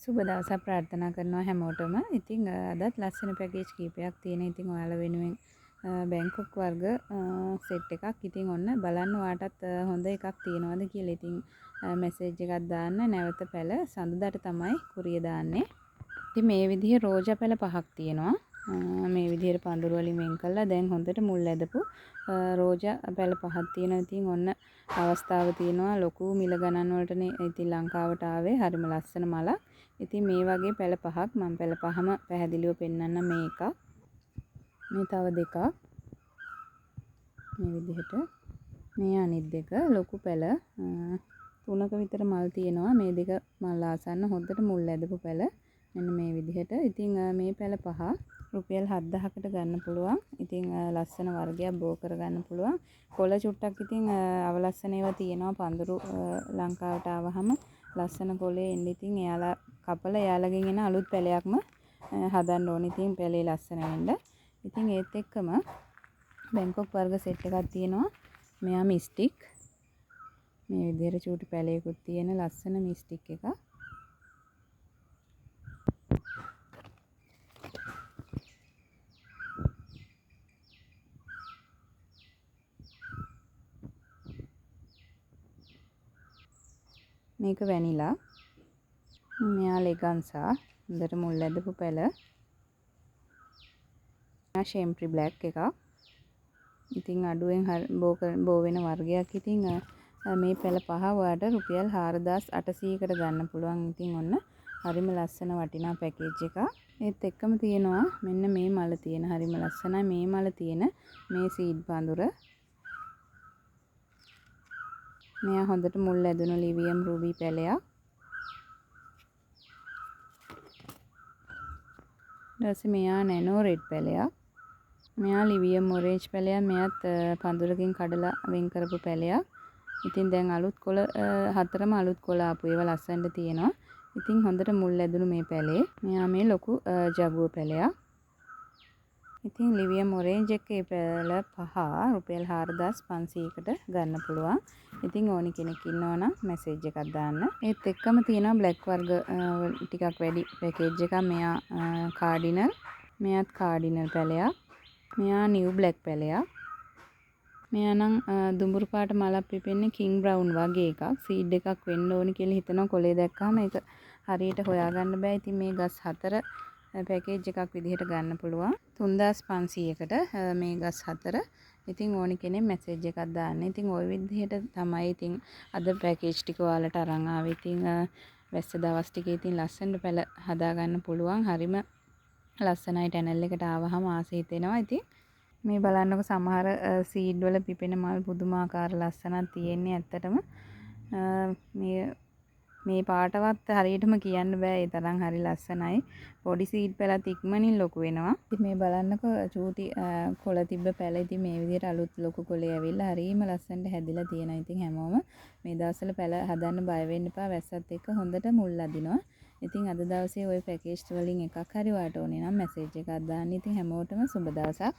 සුබ දවසක් ප්‍රාර්ථනා කරනවා හැමෝටම. ඉතින් අදත් ලස්සන පැකේජ් කීපයක් තියෙන. ඉතින් ඔයාලා වෙනුවෙන් බැංකොක් වර්ග සෙට් එකක්. ඉතින් ඔන්න බලන්න ඔයාටත් හොඳ එකක් තියෙනවද කියලා. ඉතින් මැසේජ් එකක් දාන්න. නැවත පැල සඳුදාට තමයි කුරිය දාන්නේ. ඉතින් මේ විදිහේ රෝජා පැල 5ක් තියෙනවා. මේ විදිහට පඳුරු වලින් වෙන් කළා. දැන් හොඳට මුල් ඇදපු රෝජා පැල 5ක් තියෙනවා. ඉතින් ඔන්න අවස්ථාව තියෙනවා ලොකු මිල ගණන් වලටනේ ඉතින් ලංකාවට ආවේ. හරිම ලස්සන මලක්. ඉතින් මේ වගේ පැල 5ක් මම පැල 5ම පැහැදිලිව පෙන්නන්න මේ එකක්. මේ තව දෙකක්. මේ විදිහට. මේ අනිත් දෙක ලොකු පැල 3ක විතර මල් තියෙනවා. මේ දෙක මල් ආසන්න හොඳට මුල් ඇදපු පැල. මෙන්න මේ විදිහට. ඉතින් මේ පැල 5 රුපියල් 7000කට ගන්න පුළුවන්. ඉතින් ලස්සන වර්ගයක් බෝ කරගන්න පුළුවන්. කොළ චුට්ටක් ඉතින් අවලස්සන ඒවා තියෙනවා. පඳුරු ලංකාවට ආවහම ලස්සන කොළේ එන්න ඉතින් එයාලා කපලා එයාලගෙන් එන අලුත් පැලයක්ම හදන්න ඕනේ. ඉතින් පැලේ ලස්සන වෙන්න. ඉතින් ඒත් එක්කම බැංකොක් වර්ග සෙට් එකක් තියෙනවා. මෙයා මිස්ටික්. මේ විදිහට චූටි පැලයකුත් තියෙන ලස්සන මිස්ටික් එකක්. මේක වැනිලා. මෙයා ලෙගන්සා. හොඳට මුල් ඇදපු පැල. මෙයා ෂෙම්ප්‍රි බ්ලැක් එකක්. ඉතින් අඩුවෙන් බෝ වෙන වර්ගයක්. ඉතින් මේ පැල 5 ඔයාලට රුපියල් 4800කට ගන්න පුළුවන්. ඉතින් ඔන්න හරිම ලස්සන වටිනා පැකේජ් එකක්. ඒත් එක්කම තියෙනවා මෙන්න මේ මල තියෙන හරිම ලස්සනයි මේ මල තියෙන මේ සීඩ් පඳුර. මෙයා හොඳට මුල් ඇදුණු ලිවියම් රුබි පැලයක්. ඊට මෙයා නැනෝ රෙඩ් පැලයක්. මෙයා ලිවියම් ඔරේන්ජ් පැලයක්. මෙයත් පඳුරකින් කඩලා වෙන් කරපු පැලයක්. ඉතින් දැන් අලුත් කොළ 4ම අලුත් කොළ ආපු ඒවා ලස්සනට තියෙනවා. ඉතින් හොඳට මුල් ඇදුණු මේ පැලේ. මෙයා මේ ලොකු ජගුව පැලයක්. ඉතින් ලිවියම් ඔරේන්ජ් එකේ පැල 5 රුපියල් 4500කට ගන්න පුළුවන්. ඉතින් ඕනි කෙනෙක් ඉන්නවා නම් මැසේජ් එකක් දාන්න. ඒත් එක්කම තියෙනවා බ්ලැක් වර්ග ටිකක් වැඩි පැකේජ් එකක්. මෙයා කාඩිනල්. මෙයාත් කාඩිනල් පැලයක්. මෙයා නිව් බ්ලැක් පැලයක්. මෙයා නම් දුඹුරු පාට මලක් පිපෙන්නේ කිං බ්‍රවුන් වගේ එකක්. සීඩ් එකක් වෙන්න ඕනි කියලා හිතනවා. කොලේ දැක්කම ඒක හරියට හොයාගන්න බෑ. ඉතින් මේ ගස් 4 පැකේජ් එකක් විදිහට ගන්න පුළුවන්. 3500කට මේ ගස් 4. ඉතින් ඕනි කෙනෙක් මැසේජ් එකක් දාන්න. ඉතින් ওই විදිහට තමයි ඉතින් අද පැකේජ් ටික ඔයාලට අරන් ආවේ. ඉතින් වැස්ස දවස් ටිකේ ඉතින් ලස්සනට පැල හදා ගන්න පුළුවන්. හරිම ලස්සනයි. channel එකට ආවහම ආසෙ හිතෙනවා. ඉතින් මේ බලන්නකො සමහර සීඩ් වල පිපෙන මල් පුදුමාකාර ලස්සනක් තියෙන්නේ ඇත්තටම. මේ පාටවත් හරියටම කියන්න බෑ. ඒ තරම් හරි ලස්සනයි. පොඩි සීඩ් පැලත් ඉක්මනින් ලොකු වෙනවා. ඉතින් මේ බලන්නකො චූටි කොළ තිබ්බ පැල ඉතින් මේ විදිහට අලුත් ලොකු කොළේ ඇවිල්ලා හරිම ලස්සනට හැදිලා තියෙනවා. ඉතින් හැමෝම මේ දවස්වල පැල හදන්න බය වෙන්න එපා. වැස්සත් එක්ක හොඳට මුල් අදිනවා. ඉතින් අද දවසේ ওই පැකේජ් වලින් එකක් හරි ඔයාලට ඕනේ නම් මැසේජ් එකක් දාන්න. ඉතින් හැමෝටම සුබ දවසක්.